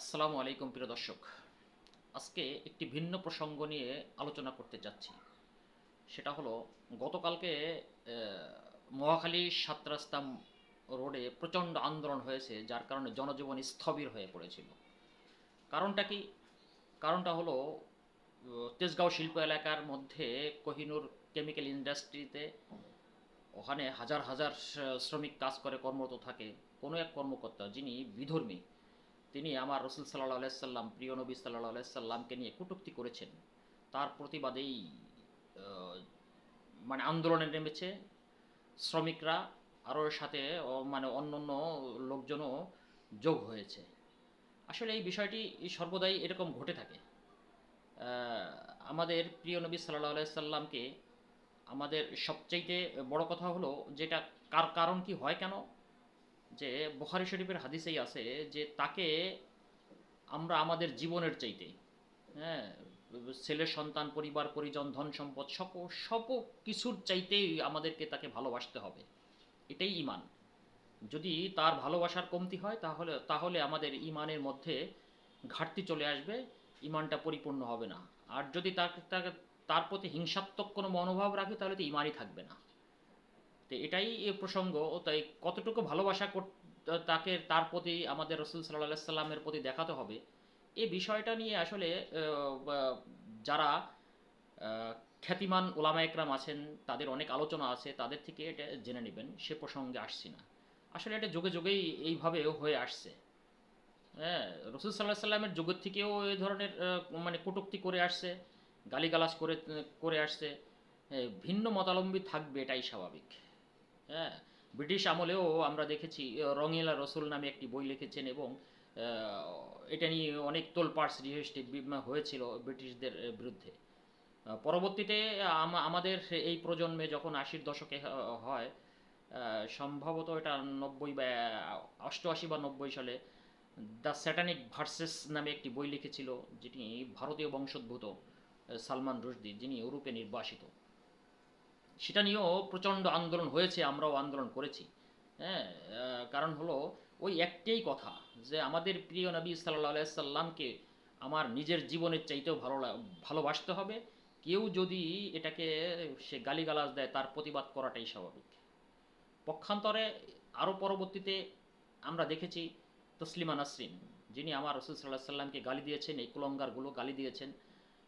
আসসালামু আলাইকুম প্রিয় দর্শক। আজকে একটি ভিন্ন প্রসঙ্গ নিয়ে আলোচনা করতে যাচ্ছি। সেটা হলো গতকালকে মহাখালী সাত রাস্তা রোডে প্রচণ্ড আন্দোলন হয়েছে, যার কারণে জনজীবন স্থবির হয়ে পড়েছিল। কারণটা কি? কারণটা হলো তেজগাঁও শিল্প এলাকার মধ্যে কোহিনূর কেমিক্যাল ইন্ডাস্ট্রিতে, ওখানে হাজার হাজার শ্রমিক কাজ করে কর্মরত থাকে। কোনো এক কর্মকর্তা যিনি বিধর্মী, তিনি আমার রসুল সাল্লাহ আলাইসাল্লাম, প্রিয় নবী সাল্লাহ আলাইসাল্লামকে নিয়ে কটূক্তি করেছেন। তার প্রতিবাদেই আহ, মানে আন্দোলনে নেমেছে শ্রমিকরা। আরও সাথে মানে অন্য অন্য লোকজনও যোগ হয়েছে। আসলে এই বিষয়টি সর্বদাই এরকম ঘটে থাকে। আমাদের প্রিয় নবী সাল্লাহ আলাইসাল্লামকে, আমাদের সবচাইতে বড় কথা হলো যেটা, কারণ কি হয় কেন, যে বুখারী শরীফের হাদিসেই আছে যে তাকে আমরা আমাদের জীবনের চাইতে, হ্যাঁ, ছেলে সন্তান, পরিবার পরিজন, ধন সম্পদ, সব কিছুর চাইতেই আমাদেরকে তাকে ভালোবাসতে হবে। এটাই ইমান। যদি তার ভালোবাসার কমতি হয়, তাহলে তাহলে আমাদের ইমানের মধ্যে ঘাটতি চলে আসবে, ইমানটা পরিপূর্ণ হবে না। আর যদি তার প্রতি হিংসাত্মক কোনো মনোভাব রাখি, তাহলে তো ইমানই থাকবে না। তো এটাই এ প্রসঙ্গ। তাই কতটুকু ভালোবাসা তাকে, তার প্রতি আমাদের রসুল সাল্লাহ সাল্লামের প্রতি দেখাতে হবে, এই বিষয়টা নিয়ে আসলে যারা খ্যাতিমান ওলামা একরাম আছেন, তাদের অনেক আলোচনা আছে, তাদের থেকে এটা জেনে নেবেন। সে প্রসঙ্গে আসছি না। আসলে এটা যুগে যুগেই এইভাবে হয়ে আসছে। হ্যাঁ, রসুল সাল্লাহ সাল্লামের যুগের থেকেও এই ধরনের মানে কটূক্তি করে আসছে, গালিগালাজ করে আসছে। ভিন্ন মতাবলম্বী থাকবে, এটাই স্বাভাবিক। হ্যাঁ, ব্রিটিশ আমলেও আমরা দেখেছি রঙিলা রসুল নামে একটি বই লিখেছেন, এবং এটা নিয়ে অনেক তোলপাড় সৃষ্টি হয়েছিল ব্রিটিশদের বিরুদ্ধে। পরবর্তীতে আমাদের এই প্রজন্মে যখন আশির দশকে হয়, সম্ভবত এটা 90 বা 88 বা 90 সালে দ্য স্যাটানিক ভার্সেস নামে একটি বই লিখেছিল, যেটি ভারতীয় বংশোদ্ভূত সালমান রুশদি, যিনি ইউরোপে নির্বাসিত। সেটা নিয়েও প্রচণ্ড আন্দোলন হয়েছে, আমরাও আন্দোলন করেছি। হ্যাঁ, কারণ হলো ওই একটাই কথা, যে আমাদের প্রিয় নবী সাল্লাহ সাল্লামকে আমার নিজের জীবনের চাইতেও ভালোবাসতে হবে। কেউ যদি এটাকে সে গালিগালাজ দেয়, তার প্রতিবাদ করাটাই স্বাভাবিক। পক্ষান্তরে আরও পরবর্তীতে আমরা দেখেছি তসলিমা নাসরিন, যিনি আমার রসুল সাল্লাহ সাল্লামকে গালি দিয়েছেন, এই কুলঙ্গারগুলো গালি দিয়েছেন।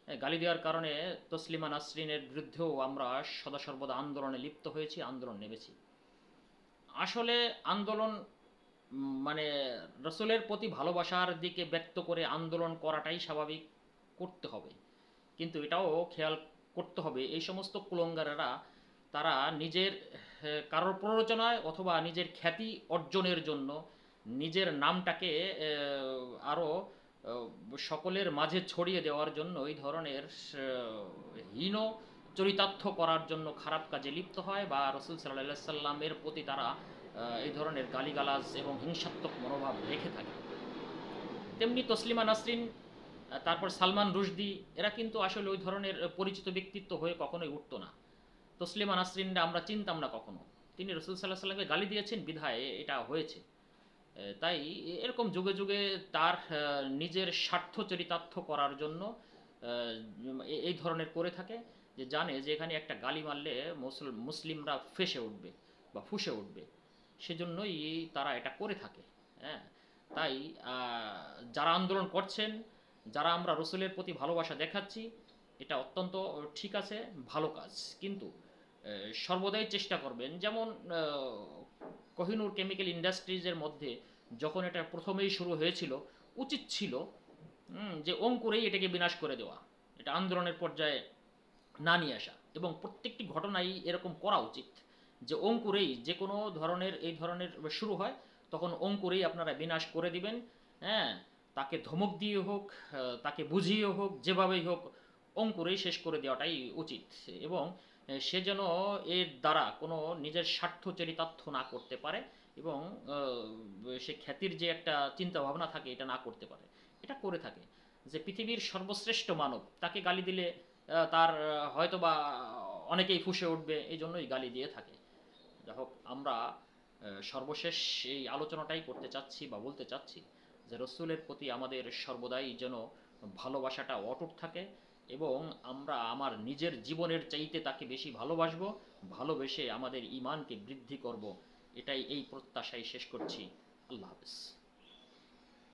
গালি দেওয়ার কারণে তসলিমা নাসরিনের বিরুদ্ধেও আমরা সদা সর্বদা আন্দোলনে লিপ্ত হয়েছি, আন্দোলন নেমেছি। আসলে আন্দোলন মানে রসুলের প্রতি ভালোবাসার দিকে ব্যক্ত করে আন্দোলন করাটাই স্বাভাবিক, করতে হবে। কিন্তু এটাও খেয়াল করতে হবে, এই সমস্ত কুলঙ্গারেরা তারা নিজের কারোর প্ররোচনায় অথবা নিজের খ্যাতি অর্জনের জন্য নিজের নামটাকে আরও সকলের মাঝে ছড়িয়ে দেওয়ার জন্য এই ধরনের হীন চরিতার্থ করার জন্য খারাপ কাজে লিপ্ত হয়, বা রসুল সাল্লাহ সাল্লামের প্রতি তারা এই ধরনের গালিগালাজ এবং হিংসাত্মক মনোভাব রেখে থাকে। তেমনি তসলিমা নাসরিন, তারপর সালমান রুশদি, এরা কিন্তু আসলে ওই ধরনের পরিচিত ব্যক্তিত্ব হয়ে কখনোই উঠতো না। তসলিমা নাসরিনরা আমরা চিনতাম না কখনো। তিনি রসুল সাল্লাহ সাল্লামকে গালি দিয়েছেন বিধায় এটা হয়েছে। তাই এরকম যুগে যুগে তার নিজের স্বার্থ চরিতার্থ করার জন্য এই ধরনের করে থাকে, যে জানে যে এখানে একটা গালি মারলে মুসলিমরা ফেসে উঠবে বা ফুঁসে উঠবে। সেজন্যই তারা এটা করে থাকে। হ্যাঁ, তাই যারা আন্দোলন করছেন, যারা আমরা রসুলের প্রতি ভালোবাসা দেখাচ্ছি, এটা অত্যন্ত ঠিক আছে, ভালো কাজ। কিন্তু সর্বদাই চেষ্টা করবেন, যেমন কোহিনূর কেমিক্যাল ইন্ডাস্ট্রিজের মধ্যে যখন এটা প্রথমেই শুরু হয়েছিল, উচিত ছিল যে অঙ্কুরেই এটাকে বিনাশ করে দেওয়া, এটা আন্দোলনের পর্যায়ে না নিয়ে আসা। এবং প্রত্যেকটি ঘটনাই এরকম করা উচিত, যে অঙ্কুরেই যে কোনো ধরনের এই ধরনের শুরু হয়, তখন অঙ্কুরেই আপনারা বিনাশ করে দিবেন। হ্যাঁ, তাকে ধমক দিয়ে হোক, তাকে বুঝিয়ে হোক, যেভাবেই হোক, অঙ্কুরেই শেষ করে দেওয়াটাই উচিত। এবং সে যেন এর দ্বারা কোনো নিজের স্বার্থ চরিতার্থ না করতে পারে, এবং সে খ্যাতির যে একটা চিন্তা ভাবনা থাকে, এটা না করতে পারে। এটা করে থাকে, যে পৃথিবীর সর্বশ্রেষ্ঠ মানব, তাকে গালি দিলে তার হয়তো বা অনেকেই ফুঁসে উঠবে, এই জন্যই গালি দিয়ে থাকে। যাই হোক, আমরা সর্বশেষ এই আলোচনাটাই করতে চাচ্ছি বা বলতে চাচ্ছি, যে রসুলের প্রতি আমাদের সর্বদাই যেন ভালোবাসাটা অটুট থাকে, এবং আমরা আমার নিজের জীবনের চাইতে তাকে বেশি ভালোবাসবো, ভালোবেসে আমাদের ইমানকে বৃদ্ধি করব। এটাই, এই প্রত্যাশায় শেষ করছি। আল্লাহ হাফেজ।